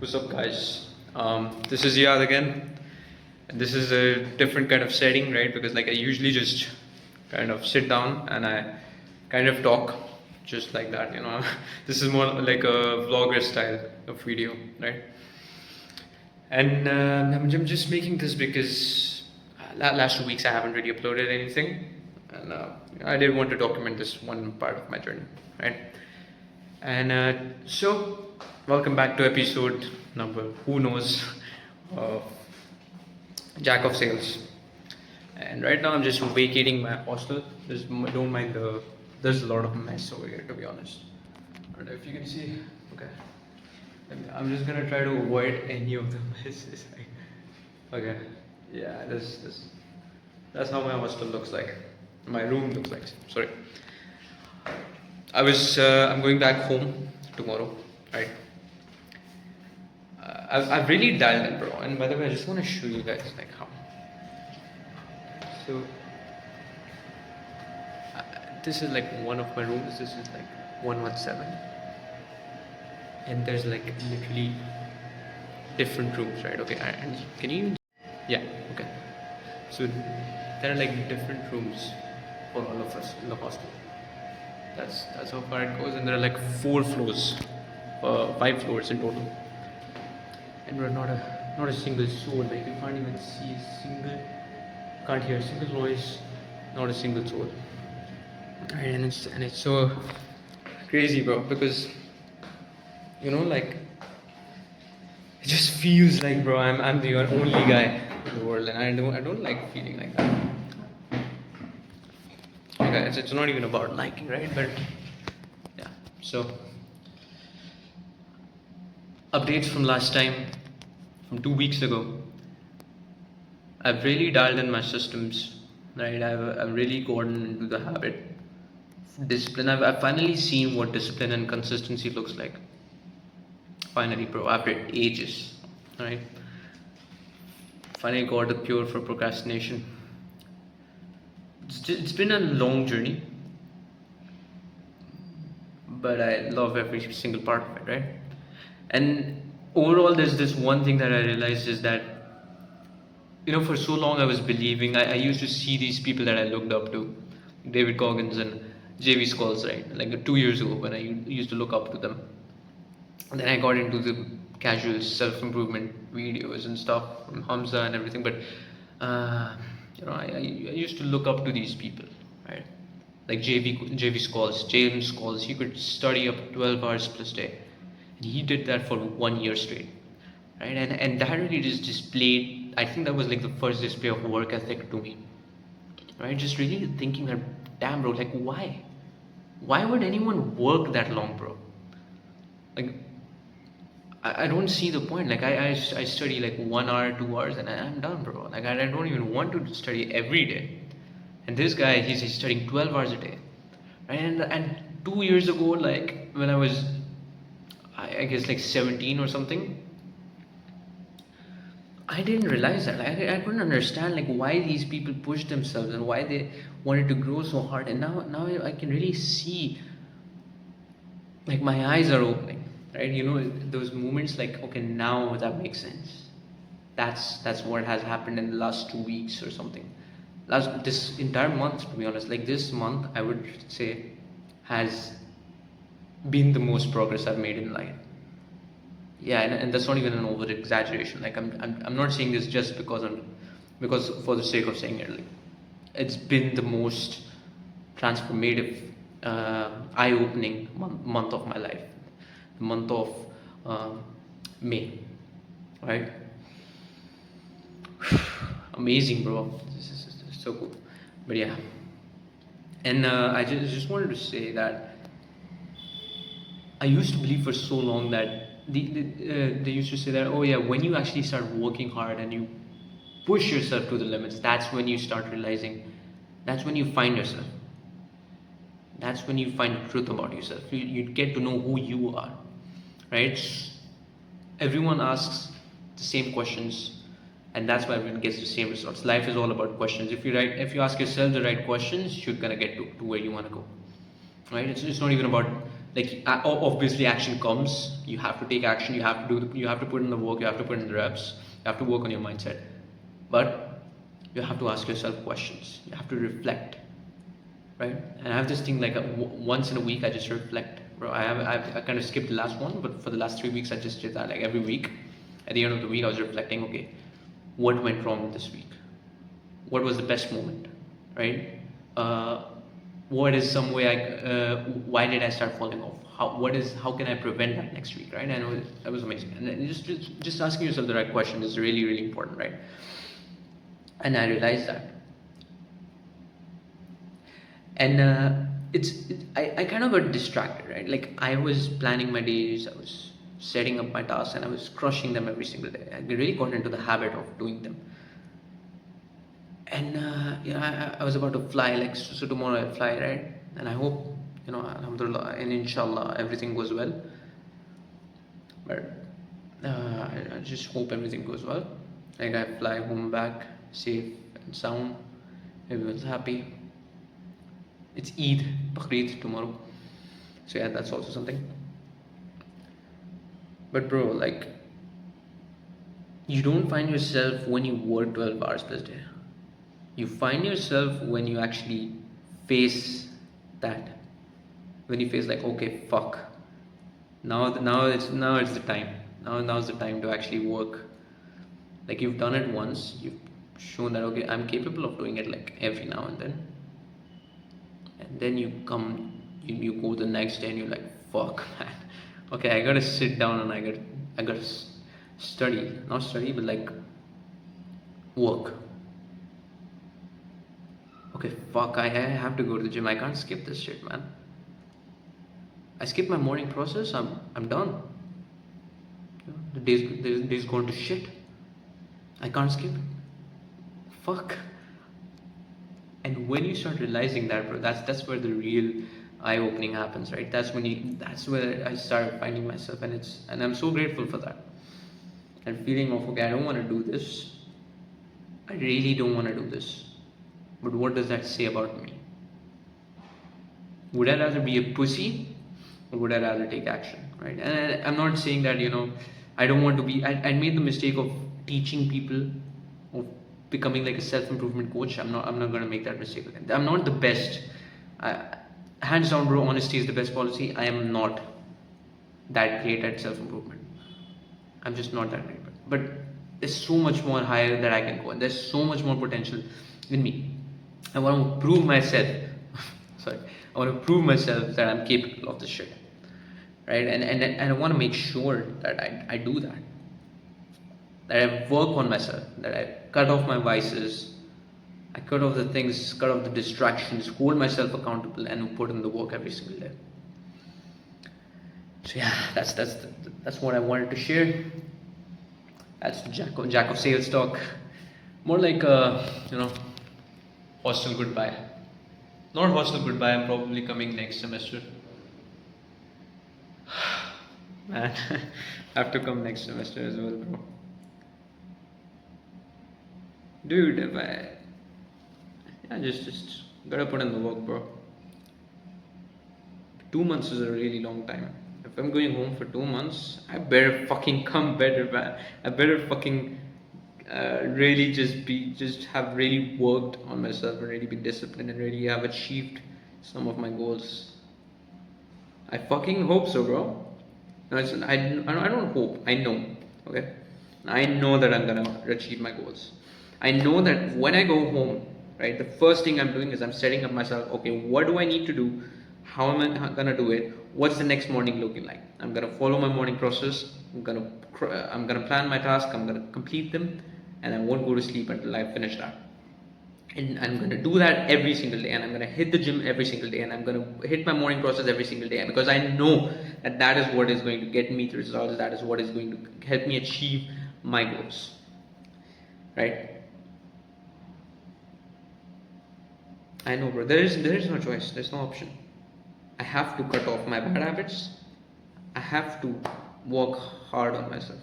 What's up, guys? This is Yad again. And this is a different kind of setting, right? Because like I usually just kind of sit down and I kind of talk just like that, you know. This is more like a vlogger style of video, right? And I'm just making this because last 2 weeks I haven't really uploaded anything, and I did want to document this one part of my journey, right? And so, welcome back to episode number who knows of Jack of Sales. And right now I'm just vacating my hostel. Don't mind there's a lot of mess over here, to be honest. I don't know if you can see. Okay. I'm just gonna try to avoid any of the messes. Okay. Yeah, that's how my hostel looks like. My room looks like. Sorry. I'm going back home tomorrow, right? I've really dialed in, bro. And by the way, I just want to show you guys like how. So this is like one of my rooms. This is like 117, and there's like literally different rooms, right? Okay, and can you? Yeah. Okay. So there are like different rooms for all of us in the hostel. That's how far it goes, and there are like 4 floors, 5 floors in total, and we're not a single soul. Like you can't even see a single, can't hear a single noise, not a single soul. Right, and it's so crazy, bro, because you know, like it just feels like, bro, I'm the only guy in the world, and I don't like feeling like that. Okay, it's not even about liking, right? But yeah, so updates from last time, from 2 weeks ago. I've really dialed in my systems, right? I've really gotten into the habit, discipline. I've finally seen what discipline and consistency looks like. Finally, bro, after ages, right? Finally got the cure for procrastination. It's been a long journey, but I love every single part of it, right? And overall, there's this one thing that I realized is that, you know, for so long I was believing, I used to see these people that I looked up to, David Goggins and JV Skulls, right? Like 2 years ago when I used to look up to them. And then I got into the casual self-improvement videos and stuff from Hamza and everything, but you know, I used to look up to these people, right? Like JV Skulls, James Skulls. He could study up 12 hours plus day, and he did that for 1 year straight, right? And that really just displayed. I think that was like the first display of work ethic to me, right? Just really thinking that, damn, bro, like why would anyone work that long, bro? Like I don't see the point. Like I study like 1 hour, 2 hours, and I'm done, bro. Like I don't even want to study every day. And this guy, he's studying 12 hours a day, right? And 2 years ago, like when I was, I guess like 17 or something, I didn't realize that. I couldn't understand like why these people pushed themselves and why they wanted to grow so hard. And now I can really see, like my eyes are opening, right? You know, those moments like, okay, now that makes sense. That's what has happened in the last 2 weeks or something. This entire month, to be honest, like this month I would say has been the most progress I've made in life. Yeah, and that's not even an over exaggeration. Like I'm not saying this just because for the sake of saying it. Like it's been the most transformative, eye-opening month of my life, the month of May, right? Amazing, bro. This is so cool. But yeah, and I just wanted to say that I used to believe for so long that they used to say that, oh yeah, when you actually start working hard and you push yourself to the limits, that's when you start realizing, that's when you find yourself. That's when you find the truth about yourself. You get to know who you are, right? Everyone asks the same questions, and that's why everyone gets the same results. Life is all about questions. If you ask yourself the right questions, you're gonna get to where you want to go, right? It's not even about Like obviously action comes, you have to take action, you have to you have to put in the work, you have to put in the reps, you have to work on your mindset, but you have to ask yourself questions, you have to reflect, right? And I have this thing like once in a week I just reflect, bro. I kind of skipped the last one, but for the last 3 weeks I just did that. Like every week at the end of the week I was reflecting, okay, what went wrong this week, what was the best moment, right? uh, what is some way why did I start falling off, how can I prevent that next week, right? And that was amazing. And then just asking yourself the right question is really really important, right? And I realized that. And I kind of got distracted, right? Like I was planning my days, I was setting up my tasks, and I was crushing them every single day. I really got into the habit of doing them. And I was about to fly, like so tomorrow I fly, right? And I hope, alhamdulillah and inshallah everything goes well. But I just hope everything goes well. Like I fly home back safe and sound, everyone's happy. It's Eid, Bakrid tomorrow, so yeah, that's also something. But bro, like, you don't find yourself when you work 12 hours per day. You find yourself when you actually face that. When you face like, okay, fuck. Now it's the time. Now's the time to actually work. Like you've done it once. You've shown that okay, I'm capable of doing it like every now and then. And then you go the next day and you're like, fuck, man. Okay, I gotta sit down and I gotta study. Not study, but like work. Okay, fuck, I have to go to the gym. I can't skip this shit, man. I skip my morning process, I'm done. The day's going to shit. I can't skip it. Fuck. And when you start realizing that, bro, that's where the real eye opening happens, right? That's where I start finding myself, and I'm so grateful for that. And feeling of okay, I don't want to do this. I really don't want to do this. But what does that say about me? Would I rather be a pussy or would I rather take action, right? And I'm not saying that, I don't want to be, I made the mistake of teaching people, of becoming like a self-improvement coach. I'm not going to make that mistake again. I'm not the best. Hands down, bro, honesty is the best policy. I am not that great at self-improvement. I'm just not that great. But there's so much more higher that I can go, and there's so much more potential in me. I want to prove myself. Sorry, I want to prove myself that I'm capable of this shit, right? And I want to make sure that I do that. That I work on myself. That I cut off my vices. I cut off the things, cut off the distractions, hold myself accountable, and put in the work every single day. So yeah, that's what I wanted to share. That's Jack of sales talk. More like hostel goodbye. Not hostel goodbye. I'm probably coming next semester. Man, I have to come next semester as well, bro. Dude, if I just gotta put in the work, bro. 2 months is a really long time. If I'm going home for 2 months, I better fucking come better, man. I better fucking really just have really worked on myself and really be disciplined and really have achieved some of my goals. I fucking hope so, bro. No, I don't hope. I know. Okay, I know that I'm gonna achieve my goals. I know that when I go home, right, the first thing I'm doing is I'm setting up myself. Okay, what do I need to do? How am I gonna do it? What's the next morning looking like? I'm gonna follow my morning process. I'm gonna plan my task. I'm gonna complete them, and I won't go to sleep until I finish that. And I'm gonna do that every single day, and I'm gonna hit the gym every single day, and I'm gonna hit my morning process every single day, because I know that that is what is going to get me the results. That is what is going to help me achieve my goals, right? I know, bro. There is no choice. There's no option. I have to cut off my bad habits. I have to work hard on myself.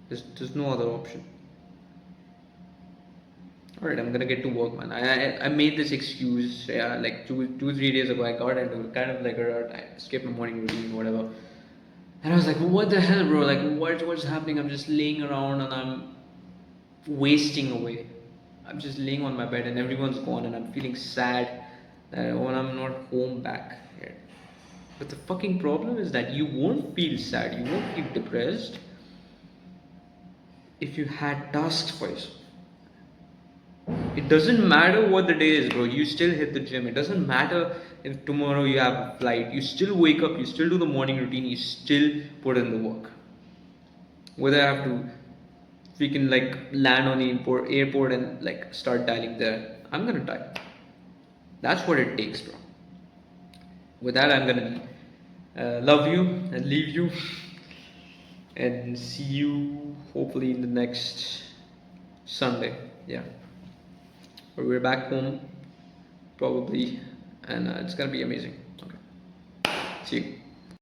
There's no other option. All right, I'm gonna get to work, man. I made this excuse, yeah, like 3 days ago. I got into kind of like a rut. I skipped my morning routine, whatever. And I was like, what the hell, bro? Like, what's happening? I'm just laying around and I'm wasting away. I'm just laying on my bed and everyone's gone and I'm feeling sad that when I'm not home back here. But the fucking problem is that you won't feel sad, you won't feel depressed if you had tasks for yourself. It doesn't matter what the day is, bro. You still hit the gym. It doesn't matter if tomorrow you have a flight. You still wake up, you still do the morning routine, you still put in the work. Whether I have to freaking like land on the airport and like start dialing there, I'm gonna dial. That's what it takes, bro. With that, I'm gonna love you and leave you and see you hopefully in the next Sunday. Yeah. Or we're back home probably, and it's gonna be amazing. Okay. See you.